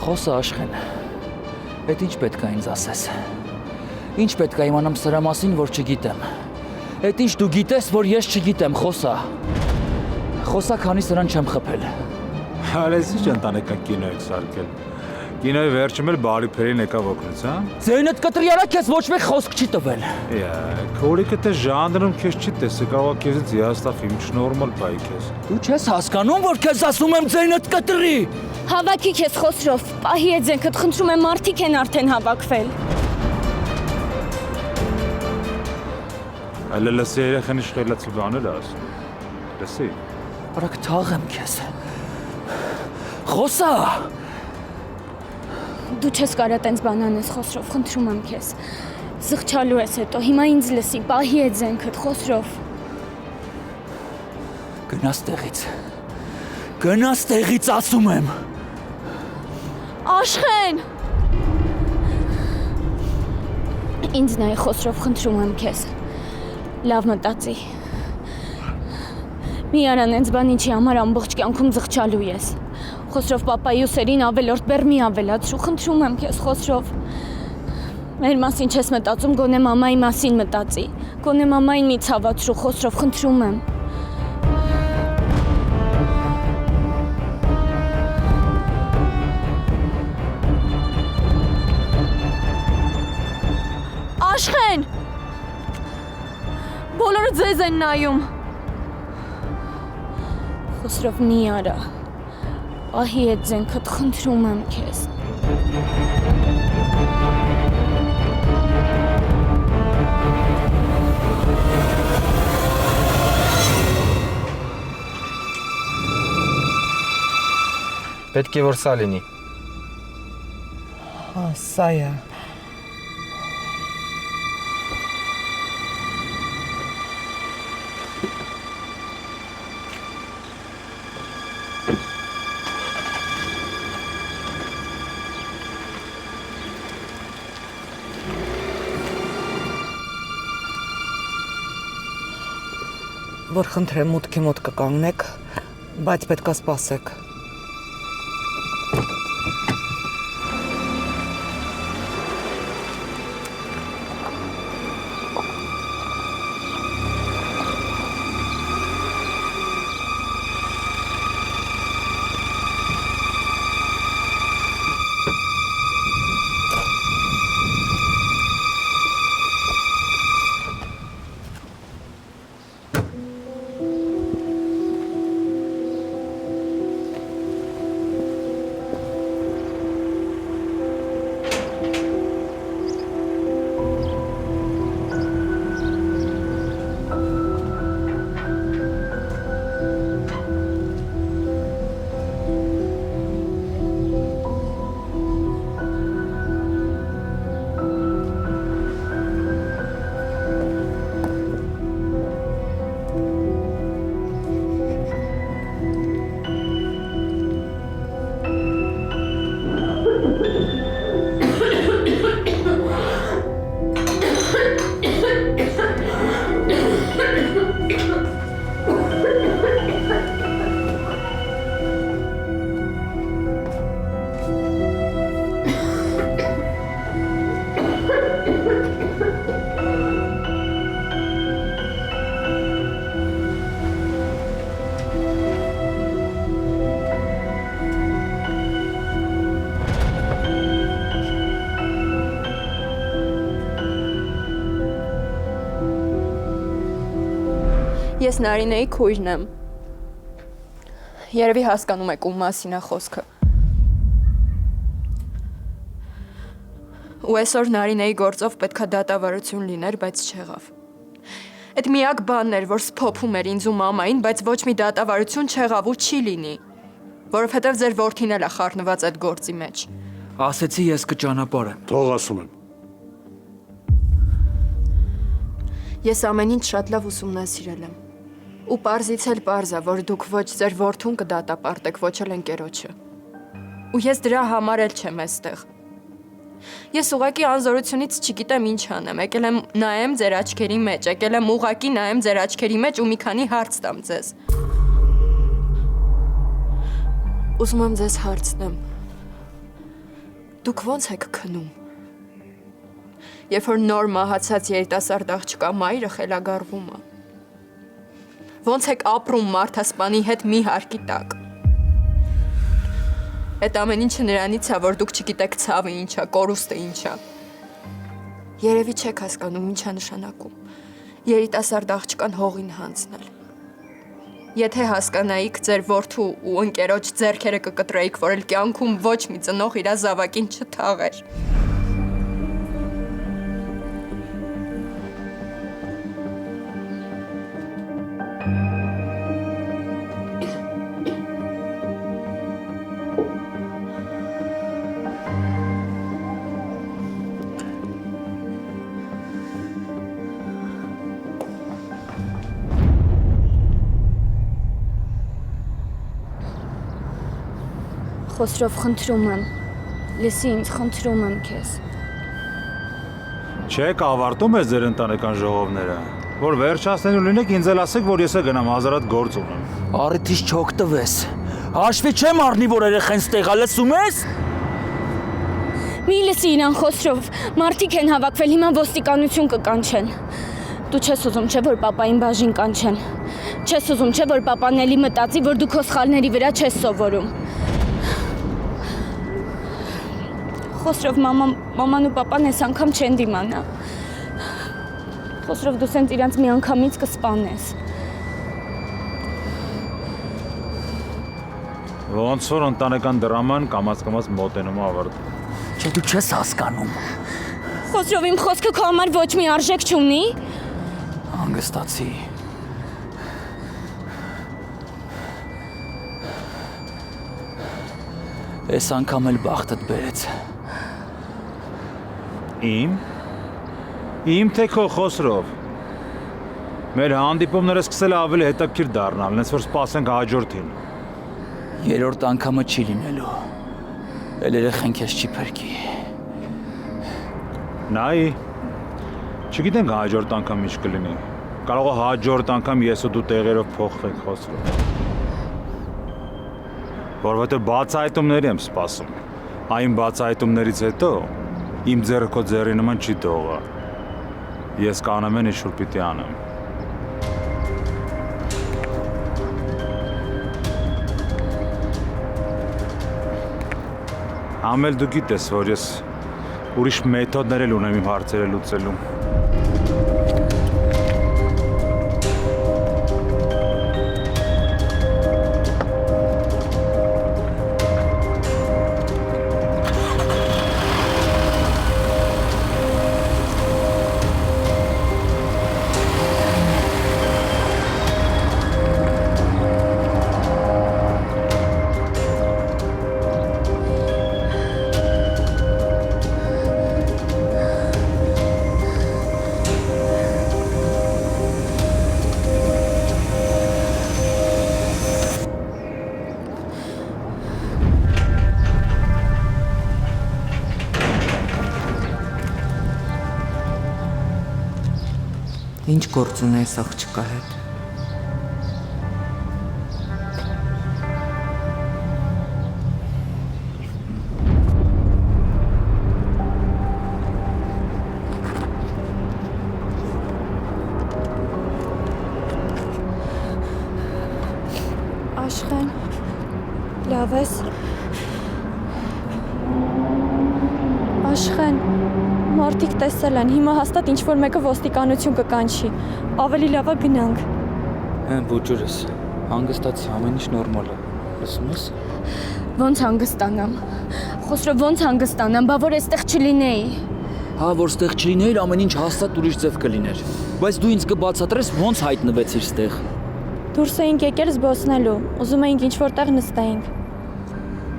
Խոսա Աշխեն, էդ ինչ պետք է ինձ ասես, ինչ պետք է իմանամ սրա մասին, որ չգիտեմ, էդ ինչ դու գիտես, որ ես չգիտեմ, խոսա, քանի սրան չեմ խփել։ Արես ինչ ընտանեկան կինո եք սարքել, կինոյի վերջում էլ բարիփերին եկավ օգնեց, հա։ Ձայնդ կտրի արա քեզ ոչ մեկ խոսք չի տվել։ Քորիկը թե ժանրում քեզ չի տեսել, կարող քեզից հիաստավ ինչ նորմալ բայ քեզ։ Դու չես հասկանում, որ քեզ ասում եմ ձայնդ կտրի։ Հավաքի քեզ Խոսրով, պահի է ձենքդ, խնդրում եմ մարդիկ են արդեն հավաքվել։ Այլ լսի երեխան իշխելացի բաներ ասում։ Լսի։ Արագ թաղեմ քեզ։ Խոսա։ Դու չես կարա տենց բան անես Խոսրով, խնդրում եմ քեզ։ Զղջալու ես հետո, հիմա ինձ լսի, պահի է ձենքդ Խոսրով։ Գնաս տեղից ասում եմ։ Աշխեն։ Ինձ նայ Խոսրով, խնդրում եմ քեզ։ Լավ մտածի։ Մի արա նենց բան ինչի համար ամբողջ կյանքում զղջալու ես։ Խոսրով պապայի ուսերին ավելորդ բեռ մի ավելացրու, խնդրում եմ քեզ Խոսրով։ Մեր մասին չես մտածում, գոնե մամայի մասին մտածի։ Գոնե մամային մի ցավացրու, Խոսրով, խնդրում եմ։ Աշխեն։ Բոլորը ձեզ են նայում։ Խոսրով մի արա։ Պահի է ձենքդ, խնդրում եմ քեզ։ Պետք է որ սա լինի։ Սա է։ Որ խնդրեմ մուտքի մոտ կկանգնեք, բայց պետք է սպասեք։ Ես Նարինեի քույրն եմ։ Երևի հասկանում եք ում մասին է խոսքը։ Ու այսօր Նարինեի գործով պետքա դատավարություն լիներ, բայց չեղավ։ Այդ միակ բանն էր, որ սփոփում էր ինձ ու մամային, բայց ոչ մի դատավարություն չեղավ ու չի լինի, որովհետև ձեր որդին էլ է խառնված այդ գործի մեջ։ Ասեցի ես կճանապարհեմ։ Թող ասում եմ։ Ես ամեն ինչ շատ լավ ուսումնասիրել եմ։ Ու պարզից էլ պարզ է, որ դուք ոչ ձեր որդուն կդատապարտեք, ոչ էլ ընկերոջը։ Ու ես դրա համար էլ չեմ այստեղ։ Ես ուղղակի անզորությունից չգիտեմ ինչ անեմ, եկել եմ նայեմ ձեր աչքերի մեջ, եկել եմ ուղղակի նայեմ ձեր աչքերի մեջ ու մի քանի հարց տամ ձեզ։ Ուզում եմ ձեզ հարցնեմ։ Դուք ո՞նց եք քնում։ Երբ որ նոր մահացած երիտասարդ աղջկա մայրը խելագարվում է։ Ոնց եք ապրում մարդասպանի հետ մի հարկի տակ։ Այդ ամեն ինչը նրանից է, որ դուք չգիտեք ցավը ինչ է, կորուստը ինչ է։ Երևի չեք հասկանում ինչ է նշանակում։ Երիտասարդ աղջկան հողին հանձնել։ Եթե հասկանայիք ձեր որդու ու ընկերոջ ձեռքերը կկտրեիք, որ էլ կյանքում ոչ մի ծնող իր զավակին չթաղեր։ Խոսրով խնդրում եմ, լսի ինձ, խնդրում եմ քեզ։ Չեք ավարտում ես ձեր ընտանեկան ժողովները, որ վերջացնելու լինեք ինձ էլ ասեք, որ ես գնամ հազարատ գործ ունեմ։ Առիթից չօգտվես։ Հաշվի չեմ առնի, որ երեխեն ստեղա լսում ես։ Մի լսի իրան Խոսրով, մարդիկ են հավաքվել, հիմա ոստիկանություն կկանչեն։ Դու չես ուզում, չէ՞ որ պապային բաժին կանչեն։ Չես ուզում, չէ՞ որ պապան էլի մտածի, որ դու քո սխալների վրա չես սովորում։ Խոսրով մաման ու պապան այս անգամ չեն դիմանա։ Խոսրով դու սենց իրանց մի անգամից կսպանես։ Ոնց որ ընտանեկան դրաման կամաց մոտենում ավարտ։ Չէ դու չես հասկանում։ Խոսրով իմ խոսքը քո համար ոչ մի արժեք չունի։ Հանգստացի։ Այս անգամ էլ բախտդ բերեց։ Իմ թե քո Խոսրով։ Մեր հանդիպումները սկսել է ավելի հետաքրքիր դառնալ, այնպես որ սպասենք հաջորդին։ Երրորդ անգամը չի լինելու։ Էլ երեխեն քեզ չի փրկի։ Նայ, չգիտենք հաջորդ անգամ ինչ կլինի։ Կարող է հաջորդ անգամ ես ու դու տեղերով փոխվենք Խոսրով։ Որովհետև բացահայտումների եմ սպասում։ Այն բացահայտումներից հետո իմ ձեռը քո ձեռի նման չի թողա։ Ես կանեմ ինչ որ պիտի անեմ։ Ամել դու գիտես, որ ես ուրիշ մեթոդներ էլ ունեմ իմ հարցերը լուծելու։ Ինչ գործ ունես աղջկա հետ։ Աշխեն, լավ ես։ Աշխեն, մարդիկ տեսել են, հիմա հաստատ ինչ-որ մեկը ոստիկանություն կկանչի, ավելի լավ է գնանք։ Հեն ոչուրս, հանգստացի, ամեն ինչ նորմալ է, լսում ես։ Ոնց հանգստանամ, Խոսրով ոնց հանգստանամ, բա որ այստեղ չլինեի։ Հա, որ ստեղ չլիներ, ամեն ինչ հաստատ ուրիշ ձև կլիներ։ Բայց դու ինձ կբացատրես ոնց հայտնվեցիր ստեղ։ Դուրս էինք եկել զբոսնելու, ուզում էինք ինչ-որ տեղ նստեինք։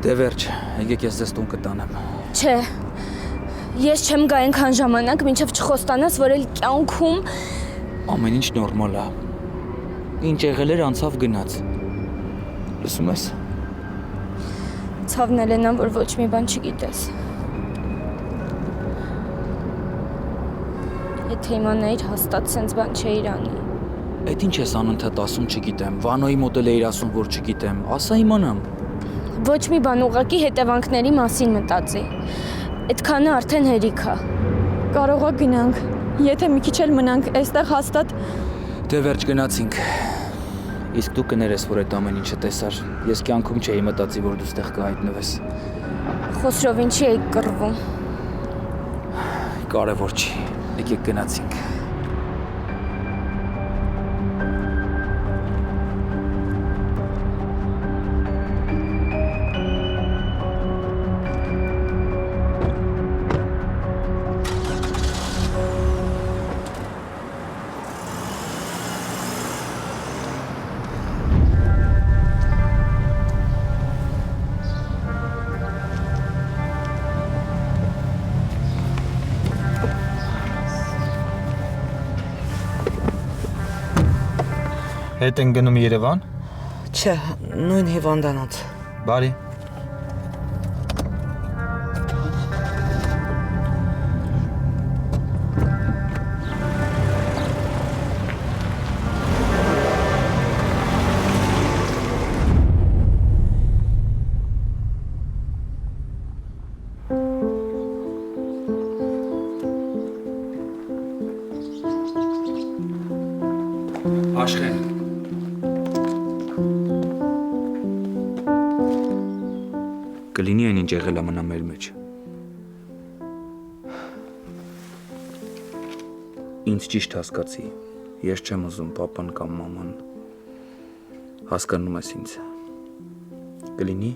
Դե վերջ, եկեք ես ձեզ տուն կտանեմ։ Չէ, ես չեմ գա այնքան ժամանակ, մինչև չխոստանաս, որ էլ կյանքում… Ամեն ինչ նորմալ է։ Ինչ եղել էր անցավ գնաց։ Լսում ես։ Ցավն էլ են, որ ոչ մի բան չգիտես։ Եթե իմանայիր, հաստատ սենց բան չէիր անի։ Էդ ինչ ես անընդհատ ասում չգիտեմ, Վանոյի մոտ էլ էիր ասում, որ չգիտեմ, ասա իմանամ։ Ոչ մի բան ուղղակի հետևանքների մասին մտածի։ Այդքանը արդեն հերիք է։ Կարող է գնանք, եթե մի քիչ էլ մնանք, այստեղ հաստատ… Դե վերջ գնացինք։ Իսկ դու կներես, որ այդ ամեն ինչը տեսար։ Ես կյանքում չէի մտածի, որ դու ստեղ կհայտնվես։ Խոսրով ինչի էի կռվում։ Կարևոր չի։ Եկեք գնացինք։ Հետ են գնում Երևան։ Չէ, նույն հիվանդանոց։ Բարի։ Աշխեն։ Կլինի այն ինչ եղել է մնա մեր մեջ։ Ինձ ճիշտ հասկացի։ Ես չեմ ուզում պապան կամ մաման։ Հասկանում ես ինձ։ Կլինի։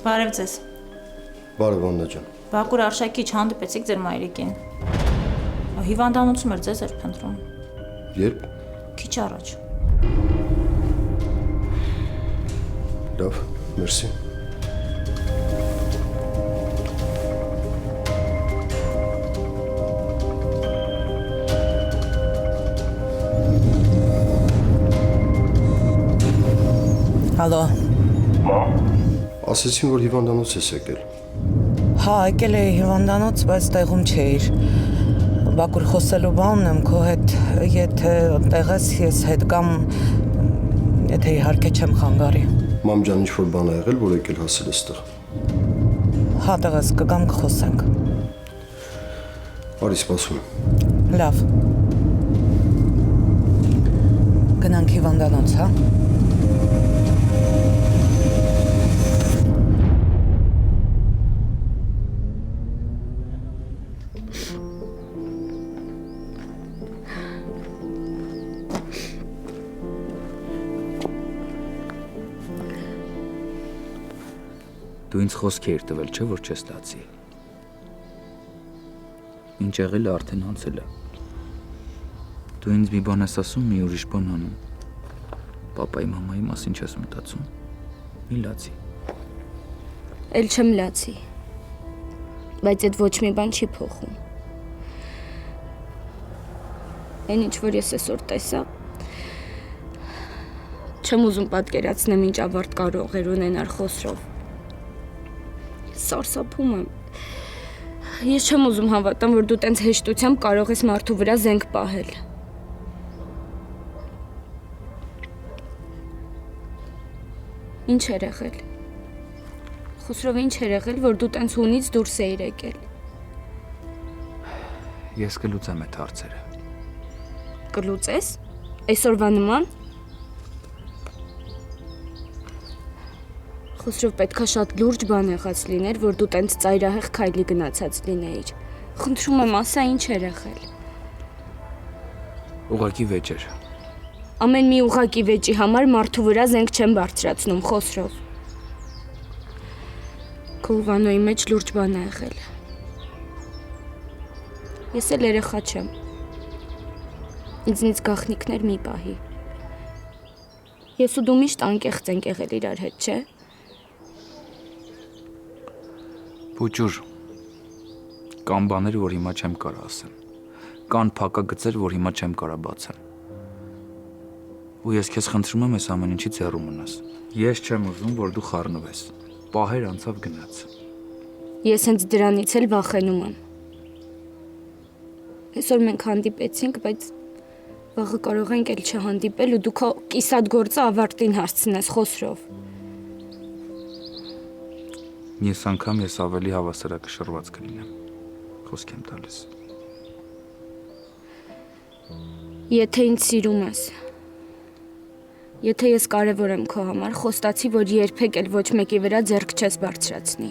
Բարև ձեզ։ Բարև Աննա ջան։ Բակուր Արշակիչ հանդիպեցիք ձեր մայրիկին։ Հիվանդանոցում էր ձեզ էր փնտրում։ Երբ։ Քիչ առաջ։ Լավ, մերսի։ Հալո։ Ասեցին, որ հիվանդանոց ես եկել։ Հա, եկել էի հիվանդանոց, բայց տեղում չէիր։ Բակուր խոսելու բան ունեմ քո հետ, եթե տեղ ես, ես հետ կամ, եթե իհարկե չեմ խանգարի։ Մամ ջան, ինչ-որ բան ա եղել, որ եկել հասել էստեղ։ Հա, տեղ ես, կգամ կխոսենք։ Արի, սպասում եմ։ Լավ։ Գնանք հիվանդանոց, հա։ Դու ինձ խոսք էիր տվել, չէ՞ որ չես լացի։ Ինչ եղել է արդեն անցել է։ Դու ինձ մի բան ես ասում, մի ուրիշ բան անում։ Պապայի, մամայի մասին չես մտածում։ Մի լացի։ Էլ չեմ լացի։ Բայց այդ ոչ մի բան չի փոխում։ Այն ինչ որ ես այսօր տեսա, չեմ ուզում պատկերացնեմ ինչ ավարտ կարող էր ունենալ Խոսրով։ Սարսափում եմ։ Ես չեմ ուզում հավատամ, որ դու տենց հեշտությամբ կարող ես մարդու վրա զենք պահել։ Ինչ էր եղել։ Խոսրով ինչ էր եղել, որ դու տենց հունից դուրս էիր եկել։ Ես կլուծեմ այդ հարցերը։ Կլուծես։ Այսօրվա նման։ Խոսրով պետքա շատ լուրջ բան եղած լիներ, որ դու տենց ծայրահեղ քայլի գնացած լինեիր։ Խնդրում եմ, ասա ինչ էր եղել։ Ուղղակի վեճ էր։ Ամեն մի ուղակի վեճի համար մարդու վրա զենք չեմ բարձրացնում, Խոսրով։ Քո Վանոյի մեջ լուրջ բան է եղել։ Ես էլ երեխա չեմ։ Ինձնից գաղտնիքներ մի պահի։ Ես ու դու միշտ անկեղծ ենք եղել իրար հետ, չէ՞։ Փուճուր։ Կան բաներ, որ հիմա չեմ կարող ասեմ։ Կան փակագծեր, որ հիմա չեմ կարող բացեմ։ Ու ես քեզ խնդրում եմ, այս ամեն ինչից հեռու մնաս։ Ես չեմ ուզում, որ դու խառնվես։ Պահեր անցավ գնաց։ Ես հենց դրանից էլ վախենում եմ։ Այսօր մենք հանդիպեցինք, բայց վաղը կարող ենք էլ չհանդիպել ու դու քո կիսատ գործը ավարտին հասցնես, Խոսրով։ Ես անգամ ես ավելի հավասարակշռված կլինեմ։ Խոսք եմ տալիս։ Եթե ինձ սիրում ես, եթե ես կարևոր եմ քո համար, խոստացի, որ երբեք էլ ոչ մեկի վրա ձեռք չես բարձրացնի։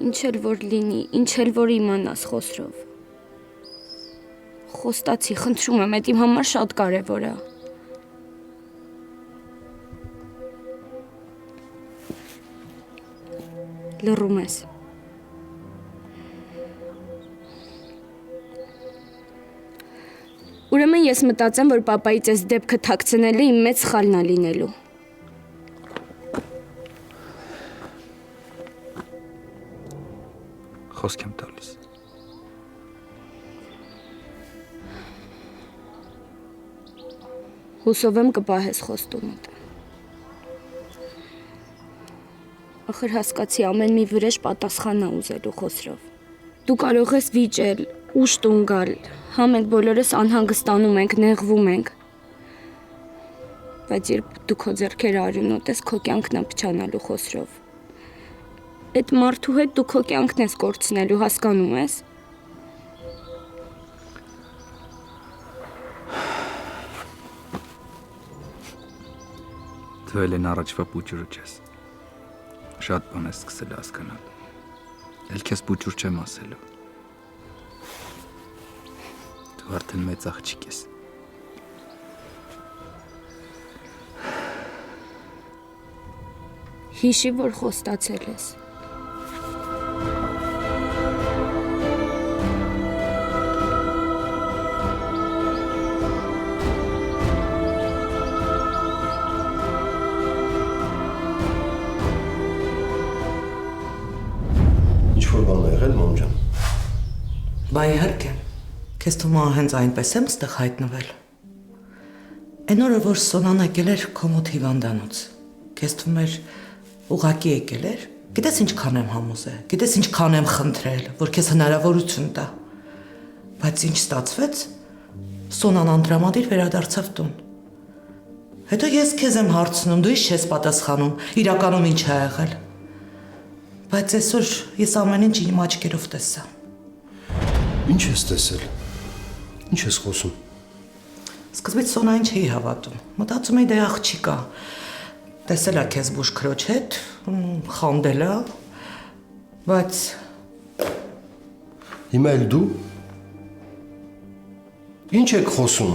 Ինչ էլ որ լինի, ինչ էլ որ իմանաս, Խոսրով։ Խոստացի, խնդրում եմ, այդ իմ համար շատ կարևոր է։ Լռում ես։ Ուրեմն ես մտածեմ, որ պապայից այս դեպքը թաքցնելը իմ մեծ սխալն է լինելու։ Խոսք եմ տալիս։ Հուսով եմ կպահես խոստումդ։ Ախր հասկացի, ամեն մի վրեժ պատասխան է ուզելու, Խոսրով։ Դու կարող ես վիճել, ուշ տուն գալ, հա մենք բոլորս անհանգստանում ենք, նեղվում ենք։ Բայց երբ դու քո ձեռքերը արյուն ուտես, քո կյանքն է փչանալու, Խոսրով։ Այդ մարդու հետ դու քո կյանքն ես կորցնելու, հասկանում ես։ Դու էլ են առաջվա փուճուրը չես։ Շատ բան ես սկսել հասկանալ։ Էլ քեզ փուճուր չեմ ասելու։ Դու արդեն մեծ աղջիկ ես։ Հիշի, որ խոստացել ես։ Ինչ-որ բան է եղել, մամ ջան։ Բա իհարկե, քեզ թվում է հենց այնպես եմ ստեղ հայտնվել։ Այն օրը, որ Սոնան եկել էր քո մոտ հիվանդանոց, քեզ թվում էր ուղակի եկել էր, գիտես ինչքան եմ համոզել, գիտես ինչքան եմ խնդրել, որ քեզ հնարավորություն տա։ Բայց ինչ ստացվեց, Սոնան անդրամադիր վերադարձավ տուն։ Հետո ես քեզ եմ հարցնում, դու ինչ ես պատասխանում, իրականում ինչ ա եղել։ Բայց այսօր ես ամեն ինչ իմ աչքերով տեսա։ Ինչ ես տեսել։ Ինչ ես խոսում։ Սկզբից Սոնային չէի հավատում։ Մտածում էի դե աղջիկա։ Տեսել ա քեզ բուժքրոջ հետ, խանդել ա, բայց Հիմա էլ դու։ Ինչ եք խոսում։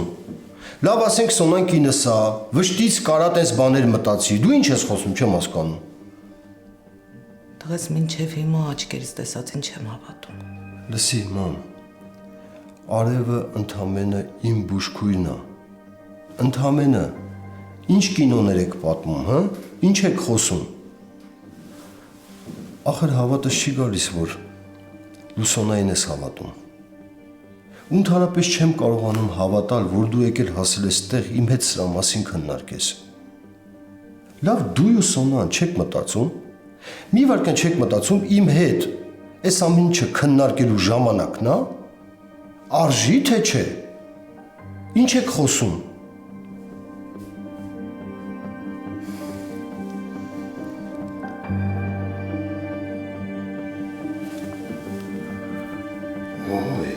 Լավ ասենք Սոնան կինս ա, վշտից կարա տես բաներ մտածի։ Դու ինչ ես խոսում, չեմ հասկանում։ դղես մինչև հիմա աչքերից տեսածին չեմ հավատում։ Լսի, մամ։ Արևը ընդամենը իմ բուժքույրն է։ Ընդամենը ինչ կինոներ եք պատմում, հա? Ինչ եք խոսում։ Ախր հավատս չի գալիս, որ Լուսոնային ես հավատում։ Ու ընդհանրապես չեմ կարողանում հավատալ, որ դու եկել հասել ես տեղ իմ հետ սրա մասին քննարկես։ Լավ, դու ու Սոնան չեք մտածում։ Մի վարքան չեք մտածում իմ հետ այս ամեն ինչը քննարկելու ժամանակն է։ Արժի թե չէ։ Ինչ եք խոսում։ Ոյ։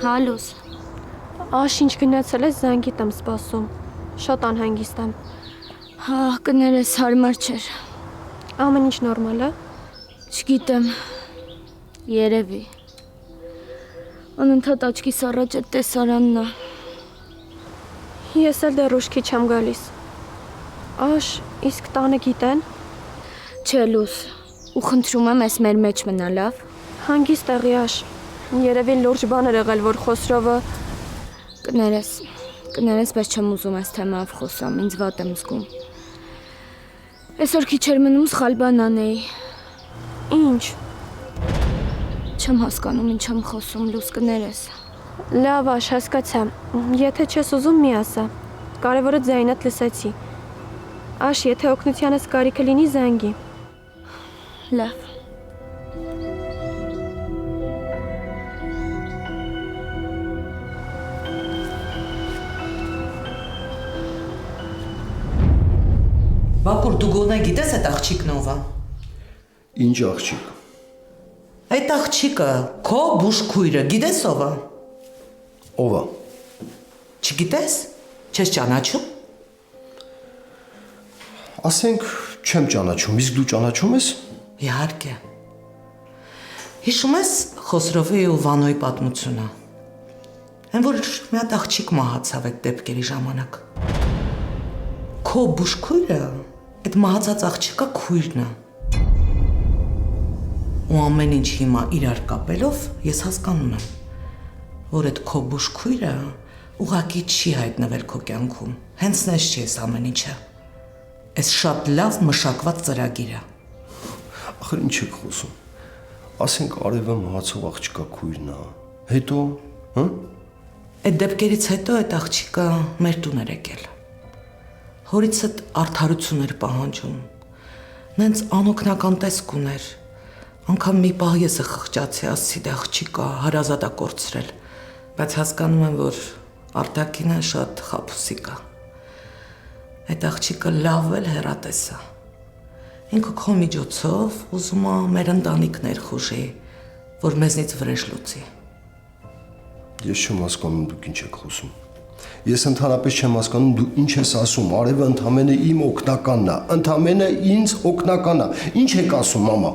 Հա, լույս։ Աշ ինչ գնացել ես զանգիտ եմ սպասում։ Շատ անհանգիստ եմ։ Հա, կներես հարմար չէր։ Ամեն ինչ նորմալ է։ Չգիտեմ։ Երևի։ Անընդհատ աչքիս առաջ այդ տեսարանն է։ Ես էլ դեռ ուշքի չեմ գալիս։ Աշ, իսկ տանը գիտեն։ Չէ, լույս։ Ու խնդրում եմ ես մեր մեջ մնա, լավ։ Հանգիստ եղի Աշ։ Երևի լուրջ բան էր եղել, որ Խոսրովը Կներես, բայց չեմ ուզում այս թեմայով խոսամ, ինձ վատ եմ զգում։ Այսօր քիչ էր մնում սխալ բան անեի։ ինչ։ Չեմ հասկանում ինչ եմ խոսում, լույս կներես։ Լավ Աշ, հասկացա։ Եթե չես ուզում մի ասա։ Կարևորը ձայնդ լսեցի։ Աշ, եթե օգնությանս կարիքը լինի զանգի։ Լավ։ Բակուր, դու գոնե գիտես այդ աղջիկն ով է։ Ինչ աղջիկ։ Այդ աղջիկը քո բուժքույրը, գիտես ով է։ Ով է։ Չգիտես։ Չես ճանաչում։ Ասենք չեմ ճանաչում, իսկ դու ճանաչում ես։ Իհարկե։ Հիշում ես Խոսրովի ու Վանոյի պատմությունը։ Այն որ մի հատ աղջիկ մահացավ այդ դեպքերի ժամանակ։ Քո բուժքույրը այդ մահացած աղջիկը քույրն է։ Ու ամեն ինչ հիմա իրար կապելով ես հասկանում եմ, որ այդ քո բուժքույրը ուղղակի չի հայտնվել քո կյանքում։ Հենց նես չի այս ամեն ինչը։ Այս շատ լավ մշակված ծրագիր է։ Ախր ինչ եք խոսում։ Ասենք արևը մահացող աղջիկա քույրն է։ Հետո, հա։ Այդ դեպքերից հետո այդ աղջիկը մեր տուն էր եկել։ Հորից այդ արդարություն էր պահանջում։ Նենց անօգնական տեսք ուներ։ Անկամ մի պահ ես խղճացի, ասացի դե աղջիկա հարազատ է կորցրել, բայց հասկանում եմ, որ արտակինը շատ խաբուսիկ է։ Այդ աղջիկը լավ էլ հեռատես է։ Ինքը քո միջոցով ուզում է մեր ընտանիքն ներխուժի, որ մեզնից վրեժ լուծի։ Ես չեմ հասկանում դուք ինչ եք խոսում։ Ես ընդհանրապես չեմ հասկանում դու ինչ ես ասում։ Արևը ընդամենը իմ օգնականն է, ընդամենը ինձ օգնականն է։ Ինչ եք ասում, մամա։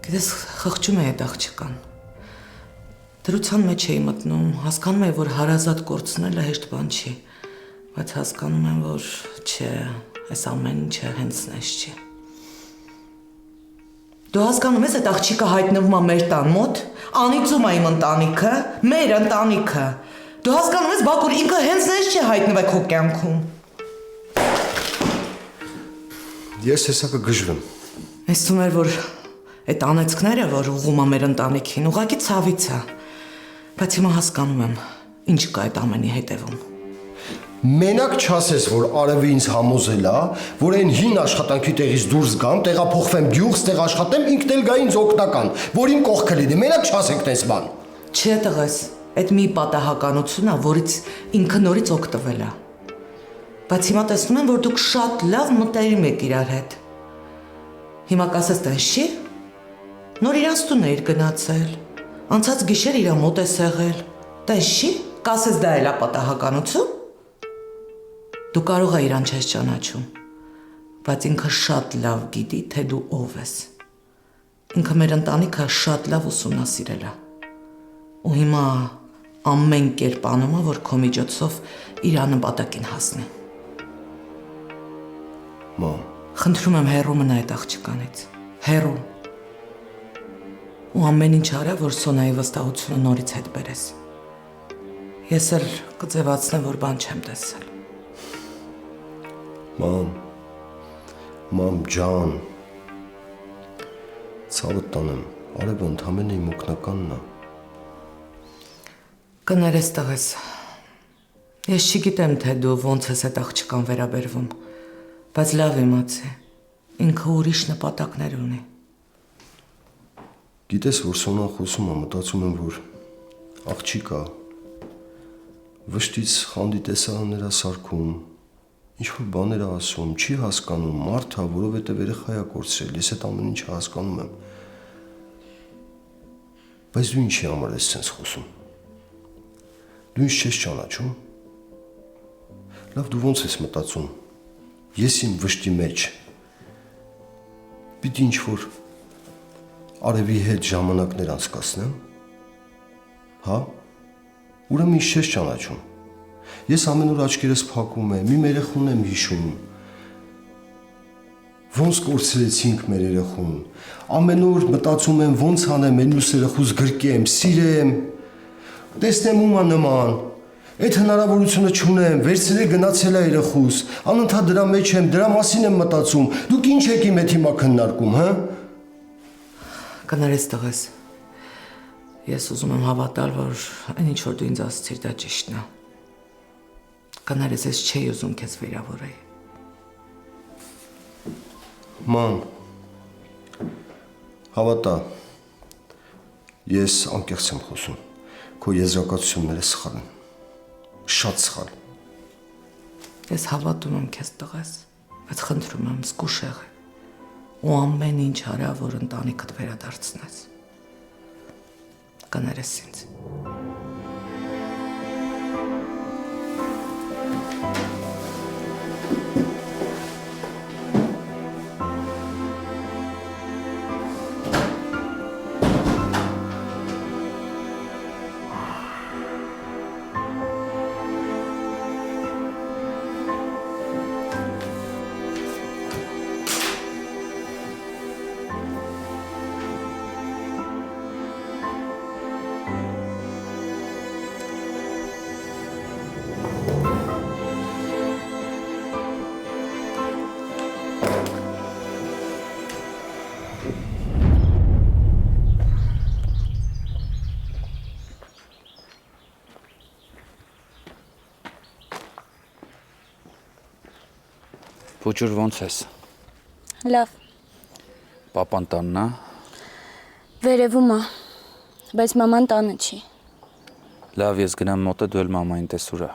Գիտես, խղճում է այդ աղջիկան։ Դրության մեջ էի մտնում, հասկանում եմ, որ հարազատ կորցնելը հեշտ բան չի, բայց հասկանում եմ, որ չէ, այս ամեն ինչը հենց նես չի։ Դու հասկանում ես, այդ աղջիկը հայտնվում է մեր տան մոտ, անիծում է իմ ընտանիքը, մեր ընտանիքը։ Դու հասկանում ես, Բակուր, ինքը հենց նես չի հայտնվել քո կյանքում։ Ես հեսա կգժվեմ։ Ես թվում էր, որ այդ անեծքները, որ ուղղում է մեր ընտանիքին, ուղղակի ցավից է։ Բայց հիմա հասկանում եմ, ինչ կա այդ ամենի հետևում։ Մենակ չասես, որ արևը ինձ համոզել է, որ այն հին աշխատանքի տեղից դուրս գամ, տեղափոխվեմ գյուղ, ստեղ աշխատեմ, ինքն էլ գա ինձ օգնական, որ իմ կողքը լինի։ Մենակ չասեք տես բան։ Չէ, տղես, այդ մի պատահականություն է, որից ինքը նորից օգտվել է։ Բայց հիմա տեսնում եմ, որ դուք շատ լավ մտերիմ եք իրար հետ։ Հիմա կասես տես չի։ Նոր իրանց տուն է իր գնացել։ Անցած գիշեր իրա մոտ է եղել։ Տես չի, կասես դա էլ է պատահականություն։ Դու կարող է իրան չես ճանաչում, բայց ինքը շատ լավ գիտի, թե դու ով ես։ Ինքը մեր ընտանիքը շատ լավ ուսումնասիրել է։ Ու հիմա ամեն կերպ անում է, որ քո միջոցով իր նպատակին հասնի։ Մամ, Խնդրում եմ հեռու մնա այդ աղջկանից։ Հեռու։ Ու ամեն ինչ արա, որ Սոնայի վստահությունը նորից հետ բերես։ Ես էլ կձևացնեմ, որ բան չեմ տեսել։ Մամ ջան, ցավը տանեմ, արևը ընդամենը իմ օգնականն է։ Կներես տղես, ես չգիտեմ, թե դու ոնց ես այդ աղջկան վերաբերվում, բայց լավ իմացի, ինքը ուրիշ նպատակներ ունի։ Գիտես, որ Սոնան խոսում է, մտածում եմ, որ աղջիկա վշտից խանդի տեսարաններ է սարքում, ինչ-որ բաներ է ասում, չի հասկանում, մարդ է, որովհետև երեխա է կորցրել, ես այդ ամեն ինչը հասկանում եմ։ Բայց դու ինչի համար ես սենց խոսում։ Դու ինձ չես ճանաչում։ Լավ, դու ոնց ես մտածում։ Ես իմ վշտի մեջ պիտի ինչ-որ արևի հետ ժամանակներ անցկացնեմ։ Հա։ Ուրեմն ինձ չես ճանաչում։ Ես ամեն օր աչքերս փակում եմ, իմ երեխուն եմ հիշում։ Ոնց կորցրեցինք մեր երեխուն։ Ամեն օր մտածում եմ ոնց անեմ, այն մյուս երեխուս գրկեմ, սիրեմ։ Տեսնեմ ում է նման։ Այդ հնարավորությունը չունեմ, վերցրել գնացել է երեխուս։ Անընդհատ դրա մեջ եմ, դրա մասին եմ մտածում։ Դուք ինչ եք իմ հետ հիմա քննարկում, հա։ Կներես տղես։ Ես ուզում եմ հավատալ, որ այն ինչ որ դու ինձ ասացիր դա ճիշտն է։ Կներես, ես չէի ուզում քեզ վերավորեի։ Ման, հավատա, ես անկեղծ եմ խոսում, քո եզրակացությունները սխալ են, շատ սխալ։ Ես հավատում եմ քեզ տղես, բայց խնդրում եմ զգուշ եղե, ու ամեն ինչ արա, որ ընտանիքդ վերադարձնես։ Կներես ինձ։ Փոջուր ոնց ես։ Լավ, Պապան տանն է։ վերևում է, բայց մաման տանը չի։ Լավ, ես գնամ մոտը, դու էլ մամային տես ուրա։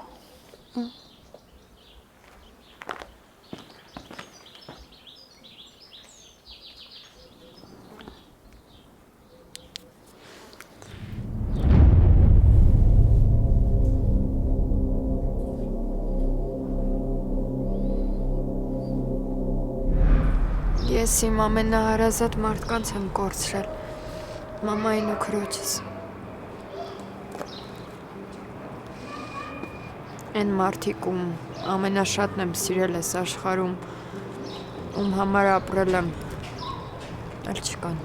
Ես իմ ամենահարազատ մարդկանց եմ կորցրել, մամային ու քրոջս։ Այն մարդիկ, ում ամենաշատն եմ սիրել ես աշխարհում, ում համար ապրել եմ, էլ չկան։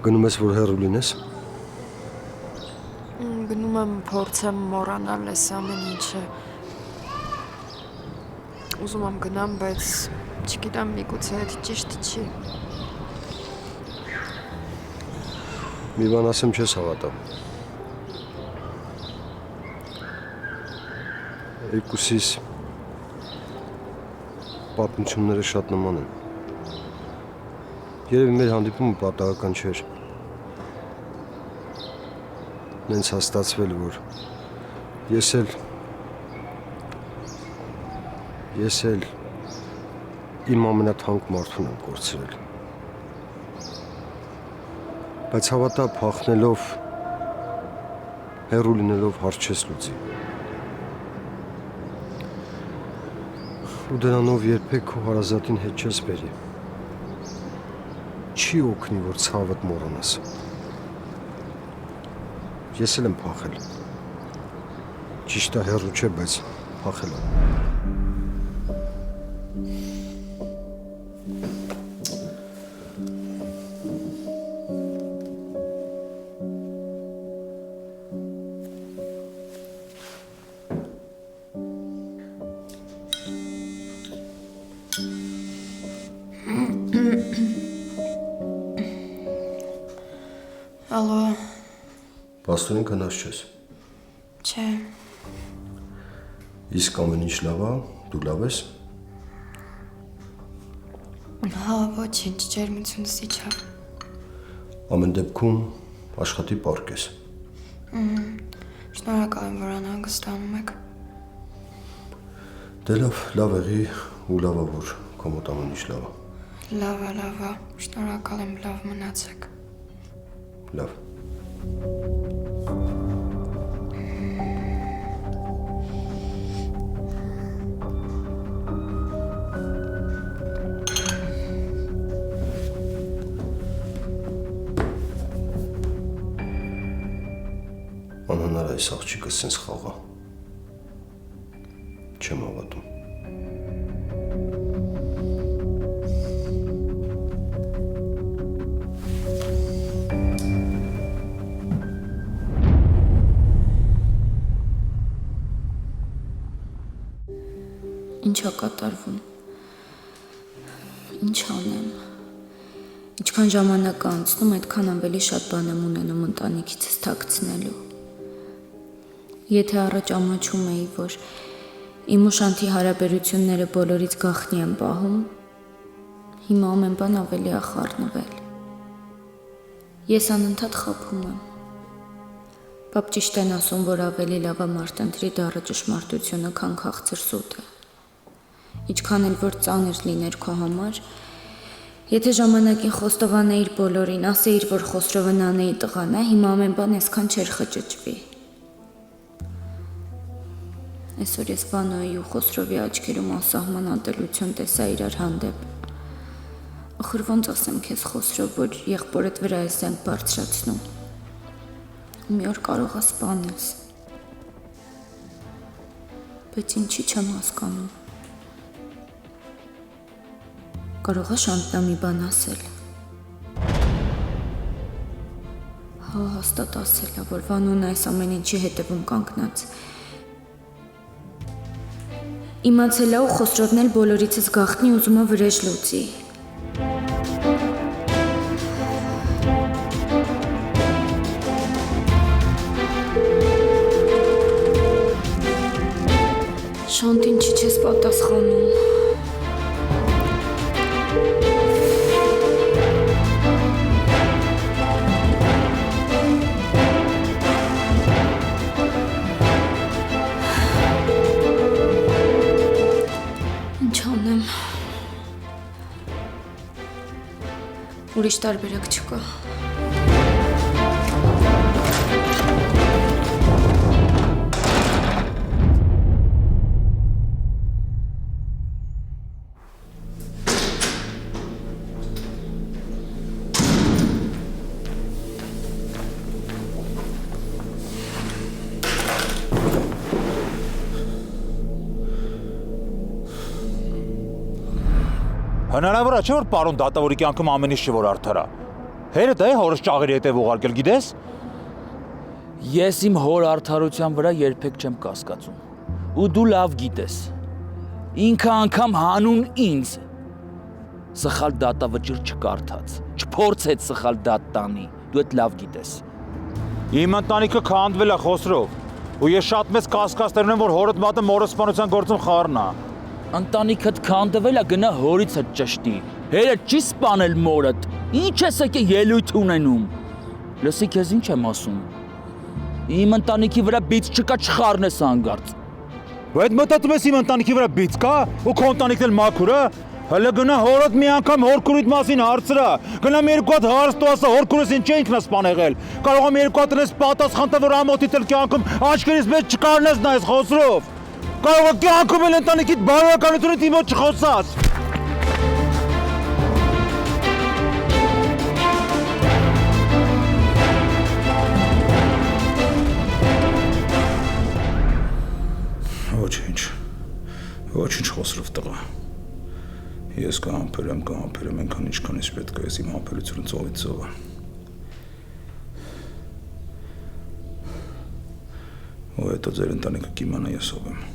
Գնում ես, որ հեռու լինես։ Գնում եմ փորձեմ մոռանալ այս ամեն ինչը։ Ուզում եմ գնամ, բայց չգիտեմ միգուցե այդ ճիշտ չի։ Մի բան ասեմ, չես հավատա։ Երկուսիս պատմությունները շատ նման են։ Երևի մեր հանդիպումը պատահական չէր։ Նենց հաստատվել, որ ես էլ իմ ամենաթանկ մարդուն եմ կորցրել։ Բայց հավատա, փախնելով, հեռու լինելով հարց չես լուծի։ Ու դրանով երբեք քո հարազատին հետ չես բերի։ Չի օգնի, որ ցավդ մոռանաս։ Ես էլ եմ փախել։ Ճիշտ է, հեռու չէ, բայց փախել եմ։ Ալո, Պաստորին կնաս չես։ չէ, Իսկ ամեն ինչ լավ է, դու լավ ես։ հա, ոչինչ, ջերմությունս իջավ։ Ամեն դեպքում աշխատի պարկ ես։ Շնորհակալ եմ, որ անհանգստանում եք։ Դե լավ եղի ու լավ է, որ Քո մոտ ամեն ինչ լավ է։ Լավ է, շնորհակալ եմ, լավ մնացեք։ Լավ։ Անհնար այս աղջիկը սենց խաղա։ Չեմ հավատում։ Ինչա կատարվում։ Ինչ անեմ։ Ինչքան ժամանակ է անցնում, այդքան ավելի շատ բան եմ ունենում ընտանիքիցս թաքցնելու։ Եթե առաջ ամաչում էի, որ իմ ու Շանթի հարաբերությունները բոլորից գաղտնի են պահում, հիմա ամեն բան ավելի է խառնվել։ Ես անընդհատ խաբում եմ։ Պապ ճիշտ են ասում, որ ավելի լավ է մարդ ընտրի դառը ճշմարտությունը, քան քաղցր սուտը։ Ինչքան էլ որ ծանր լիներ քո համար, եթե ժամանակին խոստովանեիր բոլորին, ասեիր, որ Խոսրովը Նանեի տղան է, հիմա ամեն բան այսքան չէր խճճվի։ Այսօր ես Վանոյի ու Խոսրովի աչքերում անսահման ատելություն տեսա իրար հանդեպ։ Ախր ոնց ասեմ քեզ Խոսրով, որ եղբորդ վրա ես զենք բարձրացնում։ Մի օր կարող ես սպանես։ Բայց ինչի չեմ հասկանում։ Կարող է Շանտնա մի բան ասել։ Հա, հաստատ ասել է, որ Վանուն այս ամեն ինչի հետևում կանգնած։ Իմացել է ու Խոսրովն էլ բոլորիցս գաղտնի ուզում է վրեժ լուծի։ Շանտին չի չես պատասխանում։ Ուրիշ տարբերակ չկա։ Հնարավոր է չէ որ պարոն դատավորի կյանքում ամեն ինչ չի որ արդար է։ Հերդ է հորս ճաղերի հետև ուղարկել, գիտես։ Ես իմ հոր արդարության վրա երբեք չեմ կասկածում։ Ու դու լավ գիտես։ Ինքը անգամ հանուն ինձ սխալ դատավճիռ չկարդաց, չփորձեց սխալ դատ տանի։ Դու այդ լավ գիտես։ Իմ ընտանիքը քանդվել է Խոսրով, ու ես շատ մեծ կասկածներ ունեմ, որ հորդ մատը մորսպանության գործում խառն է։ Ընտանիքդ քանդվել է, գնա հորիցը ճշտի։ Հերը չի սպանել մորդ։ Ինչ ես եկե ելույթ ունենում։ Լսի քեզ ինչ եմ ասում։ Իմ ընտանիքի վրա բիծ չկա, չխառնես հանգարց։ Բայց մտածում ես իմ ընտանիքի վրա բիծ կա, ու քո ընտանիքն էլ մաքուր է։ Հələ գնա հորդ մի անգամ հորքուրիդ մասին հարցրա։ Գնա մի երկու հատ հարց տու ասա հորքուրս ինչ է ինքնասպան եղել։ Կարող եմ երկու հատ տնես պատասխան տա, որ ամոթիդ էլ կյանքում աչքերից մեջ չկարնես նայես Խոսրով։ Կարող է կյանքում էլ ընտանիքիդ բարոյականությունից իմ մոտ չխոսաս։ Ոչինչ Խոսրով տղա։ Ես կհամբերեմ, այնքան ինչքան ես պետք է, ես իմ համբերությունը ծովից ծովը։ Ու հետո ձեր ընտանիքը կիմանա ես ով եմ։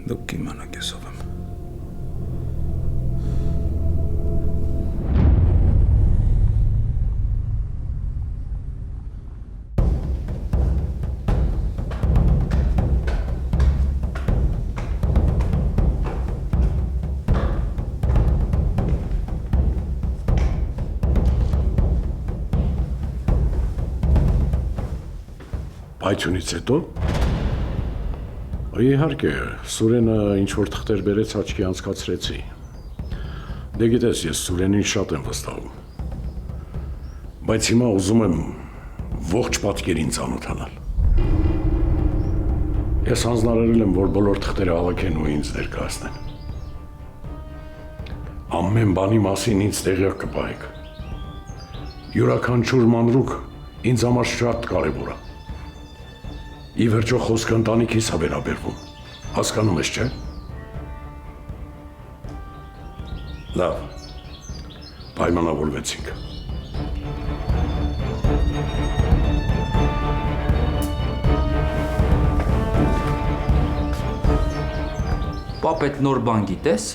Դուք կիմանաք ես ով եմ։ Պայթյունից հետո։ Իհարկե, Սուրենը ինչ որ թղթեր բերեց աչքի անցկացրեցի։ Դե գիտես, ես Սուրենին շատ եմ վստահում։ Բայց հիմա ուզում եմ ողջ պատկերին ծանոթանալ։ Ես հանձնարարել եմ, որ բոլոր թղթերը հավաքեն ու ինձ ներկայացնեն։ Ամեն բանի մասին ինձ տեղյակ կպահեք։ Յուրաքանչյուր մանրուք ինձ համար շատ կարևոր է։ Ի վերջո խոսքը ընտանիքիս է վերաբերվում։ Հասկանում ես, չէ՞։ Լավ։ Պայմանավորվեցինք։ Պապ, այդ նոր բան գիտես։